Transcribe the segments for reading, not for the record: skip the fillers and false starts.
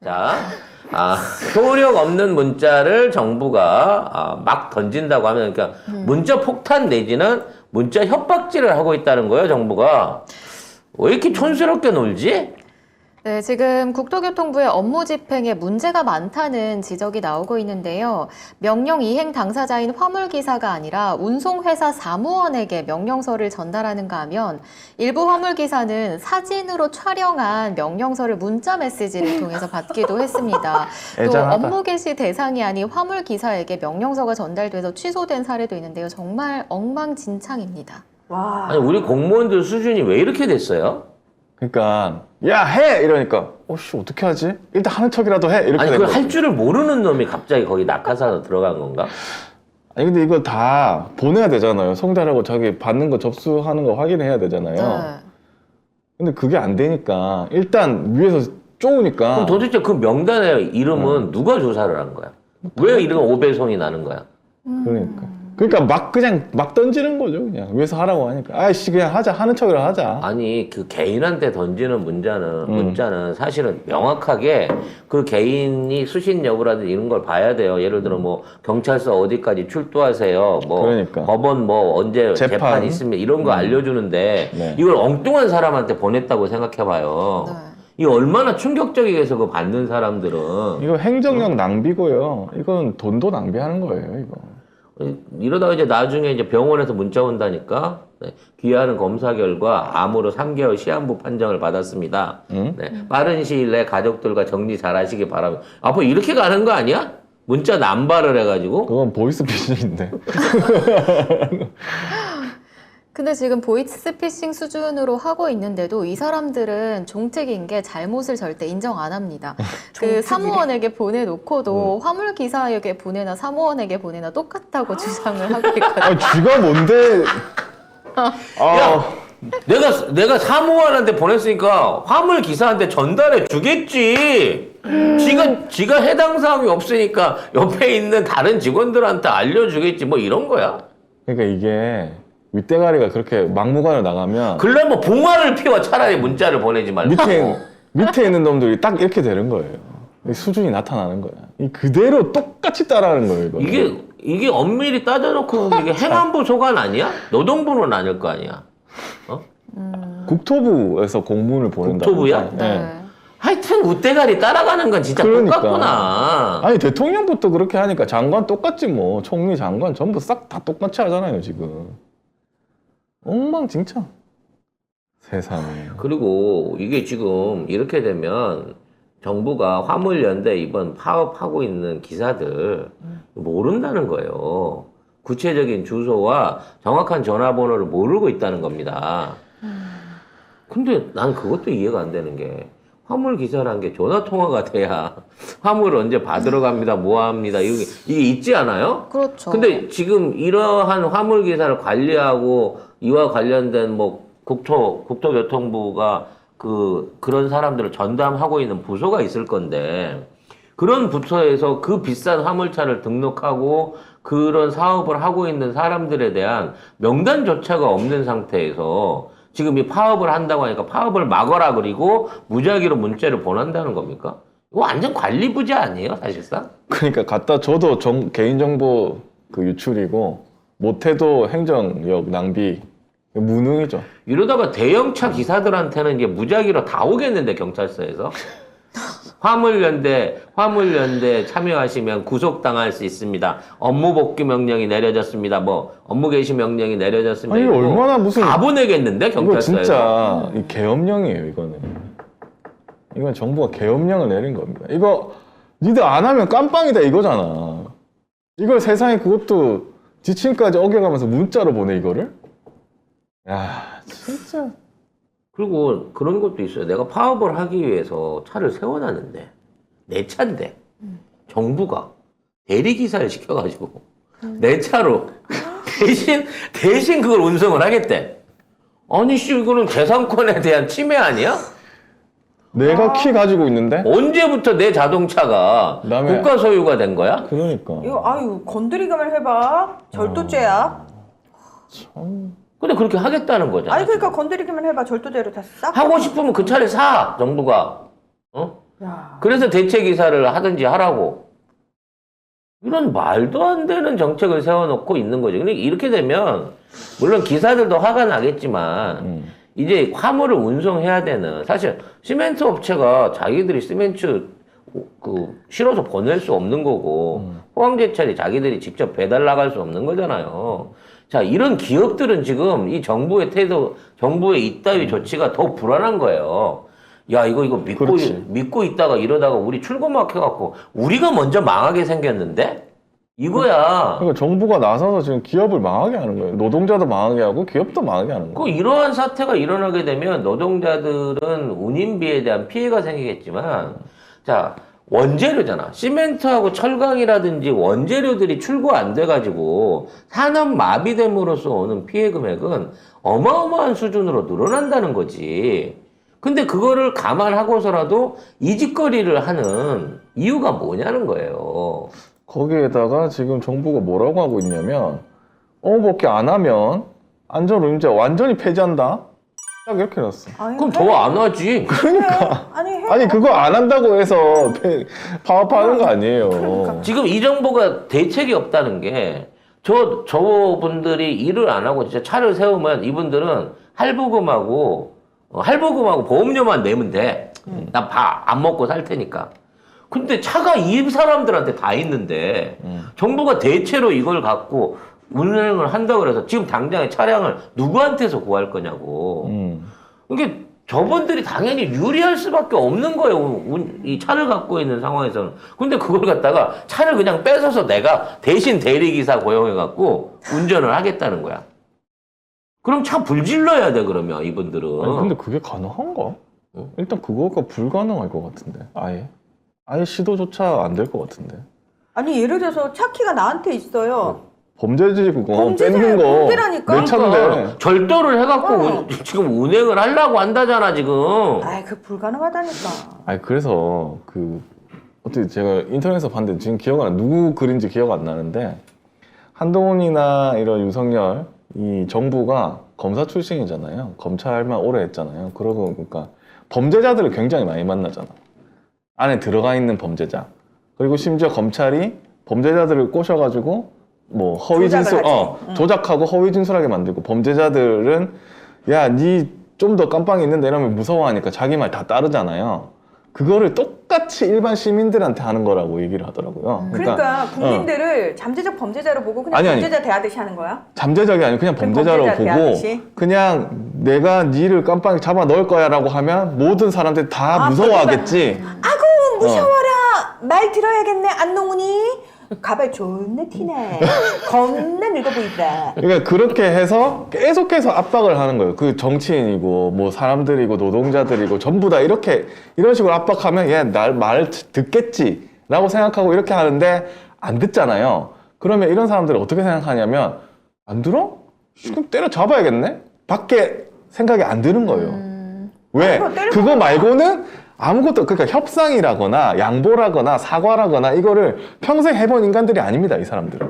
자, 효력 없는 문자를 정부가 막 던진다고 하면, 그러니까 문자 폭탄 내지는 문자 협박질을 하고 있다는 거예요, 정부가. 왜 이렇게 촌스럽게 놀지? 네, 지금 국토교통부의 업무 집행에 문제가 많다는 지적이 나오고 있는데요. 명령 이행 당사자인 화물기사가 아니라 운송회사 사무원에게 명령서를 전달하는가 하면 일부 화물기사는 사진으로 촬영한 명령서를 문자 메시지를 통해서 받기도 했습니다. 또 애잔하다. 업무 개시 대상이 아닌 화물기사에게 명령서가 전달돼서 취소된 사례도 있는데요. 정말 엉망진창입니다. 와. 아니, 우리 공무원들 수준이 왜 이렇게 됐어요? 그러니까 야 해! 이러니까 씨 어떻게 하지? 일단 하는 척이라도 해! 이렇게 아니, 된 그걸 거지. 할 줄을 모르는 놈이 갑자기 거기 낙하산으로 들어간 건가? 아니 근데 이거 다 보내야 되잖아요. 송달하고 저기 받는 거 접수하는 거 확인해야 되잖아요. 네. 근데 그게 안 되니까 일단 위에서 쪼으니까 그럼 도대체 그 명단의 이름은 누가 조사를 한 거야? 왜 이런 오배송이 나는 거야? 그러니까 막 그냥 막 던지는 거죠. 그냥 위에서 하라고 하니까 아이씨 그냥 하자 하는 척이라도 하자. 아니, 그 개인한테 던지는 문자는 사실은 명확하게 그 개인이 수신 여부라든지 이런 걸 봐야 돼요. 예를 들어 뭐 경찰서 어디까지 출두하세요. 뭐 그러니까. 법원 뭐 언제 재판 있으면 이런 거 알려주는데 네. 이걸 엉뚱한 사람한테 보냈다고 생각해봐요. 네. 이게 얼마나 충격적이겠어, 그 받는 사람들은. 이거 행정력 낭비고요. 이건 돈도 낭비하는 거예요. 이거. 이러다가 이제 나중에 이제 병원에서 문자 온다니까, 네, 귀하는 검사 결과 암으로 3개월 시한부 판정을 받았습니다. 네, 빠른 시일 내 가족들과 정리 잘 하시기 바랍니다. 앞으로 이렇게 가는 거 아니야? 문자 남발을 해가지고. 그건 보이스피싱인데. 근데 지금 보이스피싱 수준으로 하고 있는데도 이 사람들은 종책인 게 잘못을 절대 인정 안 합니다. 그 사무원에게 보내놓고도 화물기사에게 보내나 사무원에게 보내나 똑같다고 주장을 하고 있거든요. 아 쥐가 뭔데? 야, 내가 사무원한테 보냈으니까 화물 기사한테 전달해 주겠지. 지가 해당 사항이 없으니까 옆에 있는 다른 직원들한테 알려주겠지. 뭐 이런 거야. 그러니까 이게 윗대가리가 그렇게 막무가내로 나가면 그래 뭐 봉화를 피워 차라리 문자를 보내지 말고. 밑에 있는 놈들이 딱 이렇게 되는 거예요. 이 수준이 나타나는 거야. 이 그대로 똑같이 따라하는 거예요. 이거는. 이게 엄밀히 따져놓고 이게 행안부 소관 아니야? 노동부는 아닐 거 아니야. 어? 국토부에서 공문을 보낸다. 국토부야? 네. 하여튼 우대가리 따라가는 건 진짜 그러니까. 똑같구나. 아니 대통령부터 그렇게 하니까 장관 똑같지 뭐. 총리 장관 전부 싹 다 똑같이 하잖아요 지금. 엉망진창. 세상에. 그리고 이게 지금 이렇게 되면 정부가 화물연대 이번 파업하고 있는 기사들 모른다는 거예요. 구체적인 주소와 정확한 전화번호를 모르고 있다는 겁니다. 근데 난 그것도 이해가 안 되는 게 화물 기사라는 게 전화 통화가 돼야 화물 언제 받으러 갑니다, 뭐 합니다. 이게 있지 않아요? 그렇죠. 근데 지금 이러한 화물 기사를 관리하고 이와 관련된 뭐 국토교통부가 그런 사람들을 전담하고 있는 부서가 있을 건데 그런 부서에서 그 비싼 화물차를 등록하고 그런 사업을 하고 있는 사람들에 대한 명단조차가 없는 상태에서 지금 이 파업을 한다고 하니까 파업을 막아라 그리고 무작위로 문자를 보낸다는 겁니까? 이거 완전 관리 부재 아니에요, 사실상? 그러니까 갖다 줘도 개인정보 그 유출이고 못해도 행정력 낭비. 무능이죠. 이러다가 대형차 기사들한테는 이제 무작위로 다 오겠는데, 경찰서에서. 화물연대 참여하시면 구속당할 수 있습니다. 업무 복귀 명령이 내려졌습니다. 뭐 업무 개시 명령이 내려졌습니다. 아니 이거 얼마나 무슨 다 보내겠는데, 이거 경찰서에서. 진짜 이 계엄령이에요 이거는. 이건 정부가 계엄령을 내린 겁니다. 이거 니들 안 하면 깜빵이다 이거잖아. 이걸 세상에 그것도 지침까지 어겨가면서 문자로 보내 이거를? 야 진짜. 그리고 그런 것도 있어요. 내가 파업을 하기 위해서 차를 세워놨는데 내 차인데 정부가 대리기사를 시켜가지고 내 차로 대신 그걸 운송을 하겠대. 아니 씨, 이거는 재산권에 대한 침해 아니야? 내가 키 가지고 있는데? 언제부터 내 자동차가 그다음에- 국가 소유가 된 거야? 그러니까. 이거 건드리기만 해봐. 절도죄야. 참. 근데 그렇게 하겠다는 거잖아. 아니 그러니까 건드리기만 해봐. 절도죄로 다 싹. 하고 싶으면 그 차를 사, 정부가. 어? 야. 그래서 대체 기사를 하든지 하라고. 이런 말도 안 되는 정책을 세워놓고 있는 거죠. 근데 이렇게 되면 물론 기사들도 화가 나겠지만 이제 화물을 운송해야 되는 사실 시멘트 업체가 자기들이 시멘트 실어서 보낼 수 없는 거고 포항제철이 자기들이 직접 배달 나갈 수 없는 거잖아요. 자, 이런 기업들은 지금 이 정부의 태도, 정부의 이따위 조치가 더 불안한 거예요. 야, 이거 그렇지. 믿고 있다가 이러다가 우리 출고 막혀갖고 우리가 먼저 망하게 생겼는데? 이거야. 그러니까 정부가 나서서 지금 기업을 망하게 하는 거예요. 노동자도 망하게 하고 기업도 망하게 하는 거예요. 이러한 사태가 일어나게 되면 노동자들은 운임비에 대한 피해가 생기겠지만, 자, 원재료잖아. 시멘트하고 철강이라든지 원재료들이 출고 안 돼가지고 산업 마비됨으로써 오는 피해 금액은 어마어마한 수준으로 늘어난다는 거지. 근데 그거를 감안하고서라도 이 짓거리를 하는 이유가 뭐냐는 거예요. 거기에다가 지금 정부가 뭐라고 하고 있냐면 업업복귀 안 하면 안전운임제 완전히 폐지한다. 딱 이렇게 해놨어. 아니, 그럼 더 안 하지. 그러니까. 해. 아니 그거 안 한다고 해서 파업하는 거 아니에요. 그러니까. 지금 이 정부가 대책이 없다는 게 저분들이 일을 안 하고 진짜 차를 세우면 이분들은 할부금하고 보험료만 내면 돼. 난 밥 안 먹고 살 테니까. 근데 차가 이 사람들한테 다 있는데 정부가 대체로 이걸 갖고 운행을 한다고 그래서 지금 당장에 차량을 누구한테서 구할 거냐고. 이게 저분들이 당연히 유리할 수밖에 없는 거예요. 이 차를 갖고 있는 상황에서는. 근데 그걸 갖다가 차를 그냥 뺏어서 내가 대신 대리기사 고용해갖고 운전을 하겠다는 거야. 그럼 차 불질러야 돼, 그러면 이분들은. 아니, 근데 그게 가능한가? 일단 그거가 불가능할 것 같은데. 아예 시도조차 안 될 것 같은데. 아니 예를 들어서 차 키가 나한테 있어요. 범죄지 그거 범죄지, 뺏는 거 범죄라니까. 내 차인데. 절도를 해갖고 어. 지금 운행을 하려고 한다잖아, 지금. 아이 그 불가능하다니까. 아니 그래서 어떻게 제가 인터넷에서 봤는데 지금 기억 안 나. 누구 글인지 기억 안 나는데 한동훈이나 이런 윤석열 이 정부가 검사 출신이잖아요. 검찰만 오래 했잖아요. 그러니까 범죄자들을 굉장히 많이 만나잖아. 안에 들어가 있는 범죄자. 그리고 심지어 검찰이 범죄자들을 꼬셔가지고 뭐 허위 진술, 조작하고 허위 진술하게 만들고 범죄자들은 야, 니 좀 더 깜빵이 있는데 이러면 무서워하니까 자기 말 다 따르잖아요. 그거를 똑같이 일반 시민들한테 하는 거라고 얘기를 하더라고요. 그러니까 국민들을 잠재적 범죄자로 보고 그냥 아니. 범죄자 대하듯이 하는 거야? 잠재적이 아니고 그냥 범죄자로 범죄자 보고 대하듯이? 그냥 내가 니를 깜빵에 잡아 넣을 거야 라고 하면 모든 사람들이 다 무서워하겠지. 아구 무서워라. 말 들어야겠네 안농훈이. 가발 존나 티네. 겁나 늙어 보인다. 그러니까 그렇게 해서 계속해서 압박을 하는 거예요. 그 정치인이고 뭐 사람들이고 노동자들이고 전부 다 이런 식으로 압박하면 얘 날 말 듣겠지 라고 생각하고 이렇게 하는데 안 듣잖아요. 그러면 이런 사람들이 어떻게 생각하냐면 안 들어? 그럼 때려 잡아야겠네? 밖에 생각이 안 드는 거예요. 왜? 그거 말고는 아무것도, 그러니까 협상이라거나 양보라거나 사과라거나 이거를 평생 해본 인간들이 아닙니다, 이 사람들은.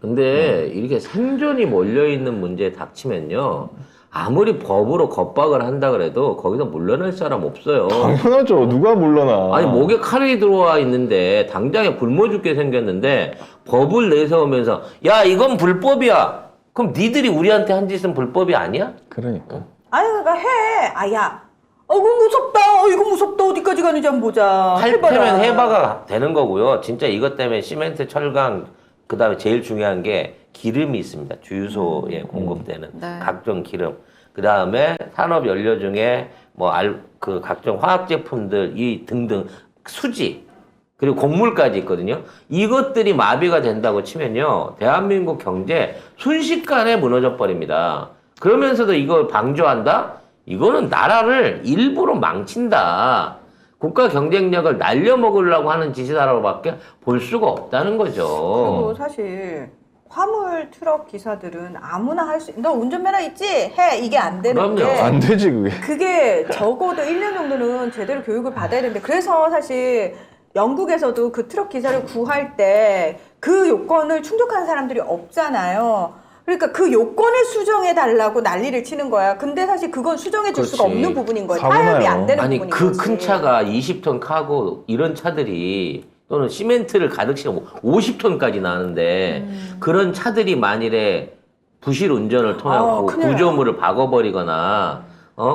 근데 이렇게 생존이 몰려있는 문제에 닥치면요. 아무리 법으로 겁박을 한다 그래도 거기서 물러날 사람 없어요. 당연하죠. 누가 물러나. 아니, 목에 칼이 들어와 있는데 당장에 굶어 죽게 생겼는데 법을 내세우면서 야, 이건 불법이야. 그럼 니들이 우리한테 한 짓은 불법이 아니야? 그러니까. 아유 그러니까 해. 아야. 이거 무섭다. 이거 무섭다. 어디까지 가는지 한번 보자. 할테면 해봐가 되는 거고요. 진짜 이것 때문에 시멘트, 철강, 그 다음에 제일 중요한 게 기름이 있습니다. 주유소에 공급되는 네. 각종 기름. 그 다음에 산업 연료 중에 각종 화학 제품들 이 등등 수지 그리고 곡물까지 있거든요. 이것들이 마비가 된다고 치면요, 대한민국 경제 순식간에 무너져 버립니다. 그러면서도 이걸 방조한다? 이거는 나라를 일부러 망친다. 국가 경쟁력을 날려먹으려고 하는 짓이다라고밖에 볼 수가 없다는 거죠. 그리고 사실 화물 트럭 기사들은 아무나 할 수. 너 운전면허 있지? 해. 이게 안 되는데. 그럼요. 안 되지, 그게. 그게 적어도 1년 정도는 제대로 교육을 받아야 되는데 그래서 사실 영국에서도 그 트럭 기사를 구할 때 그 요건을 충족한 사람들이 없잖아요. 그러니까 그 요건을 수정해 달라고 난리를 치는 거야. 근데 사실 그건 수정해 줄 수가 그렇지. 없는 부분인 거야. 사고나요. 타협이 안 되는 아니 부분인 그 거지. 큰 차가 20톤 카고 이런 차들이 또는 시멘트를 가득 싣고 50톤까지 나는데 그런 차들이 만일에 부실 운전을 통해서 큰일 나요. 구조물을 박아버리거나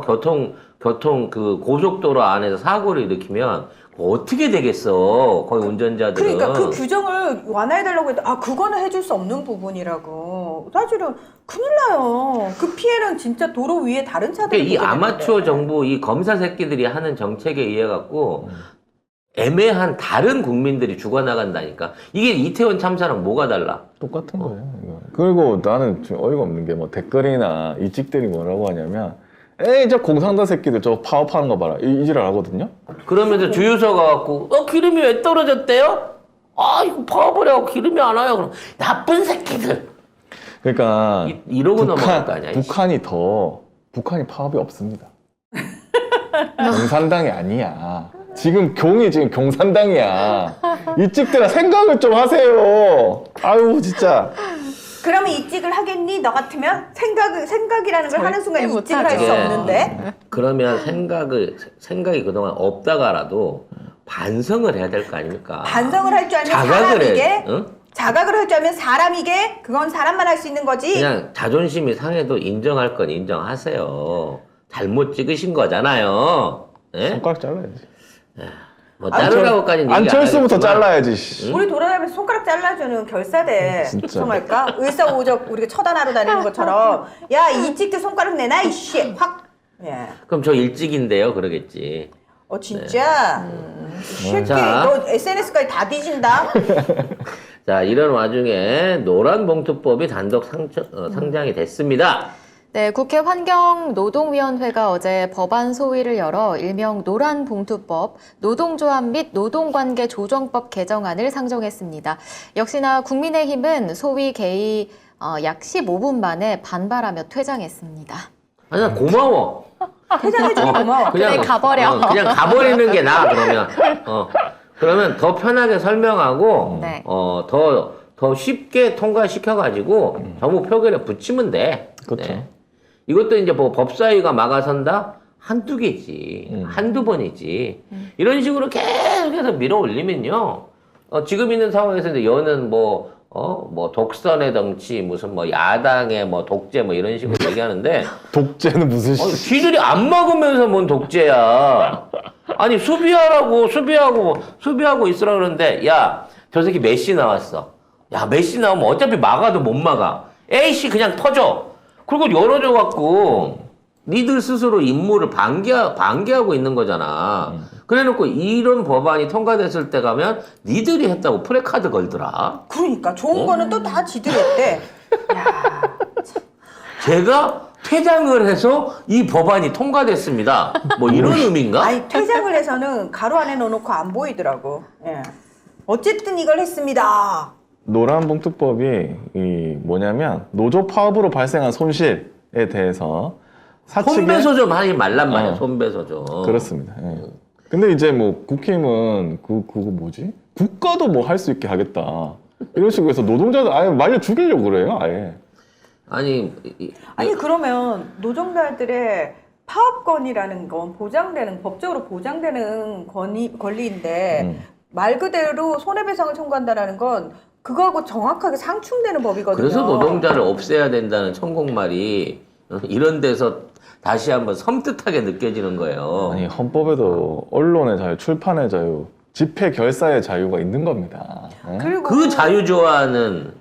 교통 그 고속도로 안에서 사고를 일으키면 어떻게 되겠어? 거기 운전자들은. 그러니까 그 규정을 완화해 달라고 해도 그거는 해줄 수 없는 부분이라고. 사실은 큰일 나요. 그 피해는 진짜 도로 위에 다른 차들이 이 아마추어 정부 이 검사 새끼들이 하는 정책에 의해 갖고 애매한 다른 국민들이 죽어나간다니까. 이게 이태원 참사랑 뭐가 달라? 똑같은 거예요. 이거. 그리고 나는 좀 어이가 없는 게 뭐 댓글이나 이찍들이 뭐라고 하냐면 에이 저 공산당 새끼들 저 파업하는 거 봐라 이 지랄 하거든요. 그러면서 주유소 가갖고 기름이 왜 떨어졌대요? 이거 파업을 하고 기름이 안 와요. 그럼 나쁜 새끼들. 그러니까 이러고 넘어갈 거 아니야. 북한이 파업이 없습니다. 공산당이 아니야. 지금 지금 공산당이야. 이찍들아 생각을 좀 하세요. 아유 진짜. 그러면 이직을 하겠니? 너 같으면 생각이라는 걸 하는 순간 절대 이직을 할 수 못하죠. 없는데. 그러면 생각이 그동안 없다가라도 반성을 해야 될 거 아닙니까? 반성을 할 줄 알면 자각을 사람이게, 해. 응? 자각을 할 줄 알면 사람이게, 그건 사람만 할 수 있는 거지. 그냥 자존심이 상해도 인정할 건 인정하세요. 잘못 찍으신 거잖아요. 예? 손가락 잘라야지. 뭐 자르라고까지는 얘기 안 안철수부터 하겠지만 잘라야지. 씨. 우리 돌아다니면서 손가락 잘라주는 결사대 진짜. 정할까? 의사오적 우리가 처단하러 다니는 것처럼 야 이직도 손가락 내놔 이씨 확. 예. 그럼 저 일찍인데요 그러겠지. 진짜. 새끼 자. 너 SNS까지 다 뒤진다. 자 이런 와중에 노란봉투법이 단독 상장이 됐습니다. 네, 국회 환경노동위원회가 어제 법안 소위를 열어 일명 노란봉투법, 노동조합 및 노동관계 조정법 개정안을 상정했습니다. 역시나 국민의힘은 소위 개의 약 15분 만에 반발하며 퇴장했습니다. 아니 나 고마워. 퇴장해주니 고마워. 그래, 가버려. 그냥 가버리는 게 나아 그러면. 그러면 더 편하게 설명하고 네. 더 쉽게 통과시켜가지고 정부 표결에 붙이면 돼. 그렇죠. 네. 이것도 이제 뭐 법사위가 막아선다? 한두 개지. 한두 번이지. 이런 식으로 계속해서 밀어 올리면요. 지금 있는 상황에서 이제 여는 뭐 독선의 정치, 무슨 뭐 야당의 뭐 독재 뭐 이런 식으로 얘기하는데. 독재는 무슨 지들이 안 먹으면서 뭔 독재야. 아니, 수비하고 있으라 그러는데, 야, 저 새끼 메시 나왔어. 야, 메시 나오면 어차피 막아도 못 막아. 에이씨, 그냥 터져. 그리고 열어줘갖고, 니들 스스로 임무를 방기하고 있는 거잖아. 그래 놓고 이런 법안이 통과됐을 때 가면 니들이 했다고 프레카드 걸더라. 그러니까 좋은 거는 또 다 지들이 했대. 야. 제가 퇴장을 해서 이 법안이 통과됐습니다. 뭐 이런 의미인가? 아니 퇴장을 해서는 가로 안에 넣어놓고 안 보이더라고. 예. 어쨌든 이걸 했습니다. 노란봉투법이 이 뭐냐면 노조 파업으로 발생한 손실에 대해서 손배소 좀 하지 말란 말이야. 어. 손배소 좀. 그렇습니다. 예. 근데 이제 뭐 국힘은 그거 뭐지? 국가도 뭐 할 수 있게 하겠다. 이런 식으로 해서 노동자들 아예 말려 죽이려고 그래요, 아예. 아니 그러면 노동자들의 파업권이라는 건 법적으로 보장되는 권리인데 말 그대로 손해배상을 청구한다라는 건 그거하고 정확하게 상충되는 법이거든요. 그래서 노동자를 없애야 된다는 천국말이 이런 데서 다시 한번 섬뜩하게 느껴지는 거예요. 아니 헌법에도 언론의 자유, 출판의 자유, 집회 결사의 자유가 있는 겁니다. 예? 그리고 그 자유 좋아하는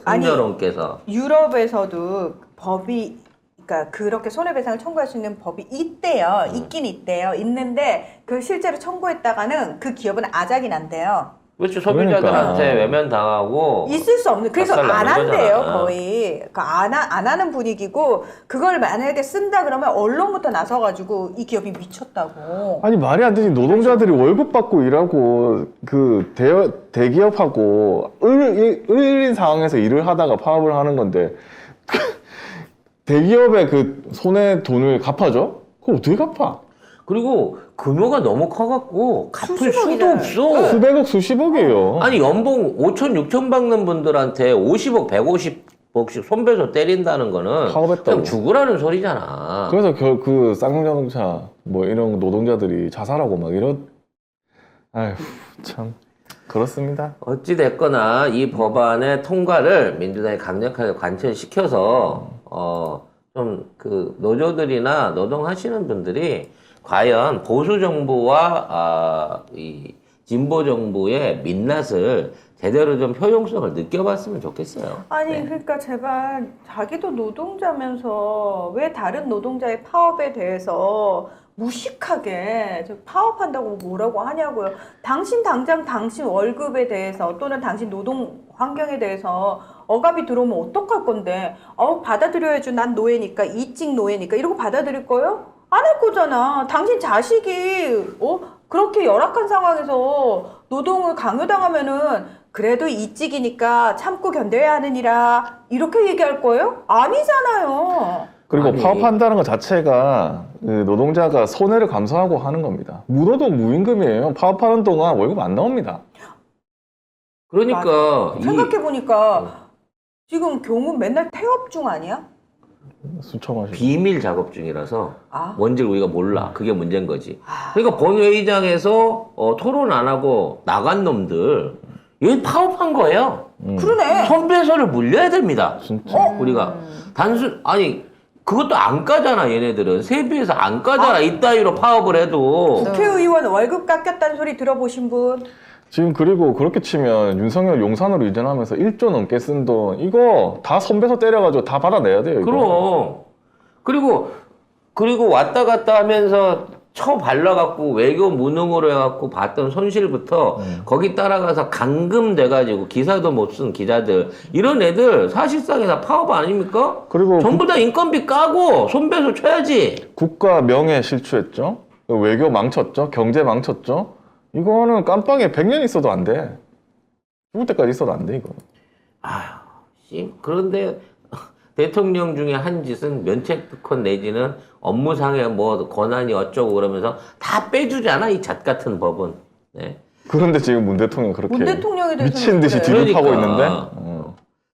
아니, 홍여론께서 유럽에서도 법이 그러니까 그렇게 손해배상을 청구할 수 있는 법이 있대요. 있긴 있대요. 있는데 그 실제로 청구했다가는 그 기업은 아작이 난대요. 그렇죠. 소비자들한테 그러니까. 외면당하고 있을 수 없는. 그래서 박살 안 나는 한대요, 거잖아. 거의. 그러니까 안 하는 분위기고 그걸 만약에 쓴다 그러면 언론부터 나서가지고 이 기업이 미쳤다고. 아니 말이 안 되지. 노동자들이 월급 받고 일하고 그 대기업하고 을인 상황에서 일을 하다가 파업을 하는 건데 대기업의 그 손해 돈을 갚아줘? 그거 어떻게 갚아? 그리고 규모가 너무 커갖고 갚을 수도 수십억이잖아요. 없어. 수백억 수십억이에요. 아니 연봉 5천 6천 받는 분들한테 50억 150 복식 손배소 때린다는 거는 파업했다고. 그냥 죽으라는 소리잖아. 그래서 그 쌍용자동차 뭐 이런 노동자들이 자살하고 막 이런 아휴 참 그렇습니다. 어찌 됐거나 이 법안의 통과를 민주당이 강력하게 관철시켜서 좀 그 노조들이나 노동하시는 분들이 과연 보수 정부와 이 진보 정부의 민낯을 제대로 좀 효용성을 느껴봤으면 좋겠어요. 아니 네. 그러니까 제발 자기도 노동자면서 왜 다른 노동자의 파업에 대해서 무식하게 저 파업한다고 뭐라고 하냐고요. 당장 당신 월급에 대해서 또는 당신 노동 환경에 대해서 억압이 들어오면 어떡할 건데 받아들여야죠. 난 노예니까 이직 노예니까 이러고 받아들일 거예요? 안 할 거잖아. 당신 자식이 그렇게 열악한 상황에서 노동을 강요당하면은 그래도 이직이니까 참고 견뎌야 하느니라 이렇게 얘기할 거예요? 아니잖아요. 그리고 아니. 파업한다는 것 자체가 그 노동자가 손해를 감수하고 하는 겁니다. 무노동 무임금이에요. 파업하는 동안 월급 안 나옵니다. 그러니까 생각해보니까 지금 경우 맨날 태업 중 아니야? 수청하시고. 비밀 작업 중이라서 아. 뭔지를 우리가 몰라. 그게 문제인 거지. 그러니까 본회의장에서 토론 안 하고 나간 놈들 여기 파업한 거예요. 그러네. 손배소를 물려야 됩니다. 진짜. 우리가 아니 그것도 안 까잖아. 얘네들은 세비에서 안 까잖아. 이따위로 파업을 해도. 국회의원 월급 깎였다는 소리 들어보신 분? 지금 그리고 그렇게 치면 윤석열 용산으로 이전하면서 1조 넘게 쓴 돈 이거 다 손배소 때려가지고 다 받아내야 돼요. 이거. 그럼 그리고 왔다 갔다 하면서 처발라갖고 외교 무능으로 해갖고 봤던 손실부터 거기 따라가서 감금돼가지고 기사도 못 쓴 기자들 이런 애들 사실상에 다 파업 아닙니까? 그리고 전부 다 인건비 까고 손배소 쳐야지. 국가 명예 실추했죠. 외교 망쳤죠. 경제 망쳤죠. 이거는 깜빵에 100년 있어도 안 돼. 죽을 때까지 있어도 안 돼, 이거. 그런데 대통령 중에 한 짓은 면책특권 내지는 업무상의 뭐 권한이 어쩌고 그러면서 다 빼주잖아, 이 잣 같은 법은. 네. 그런데 지금 문 대통령 그렇게 문 대통령에 대해서는 미친 듯이 그래. 뒤집하고 그러니까. 있는데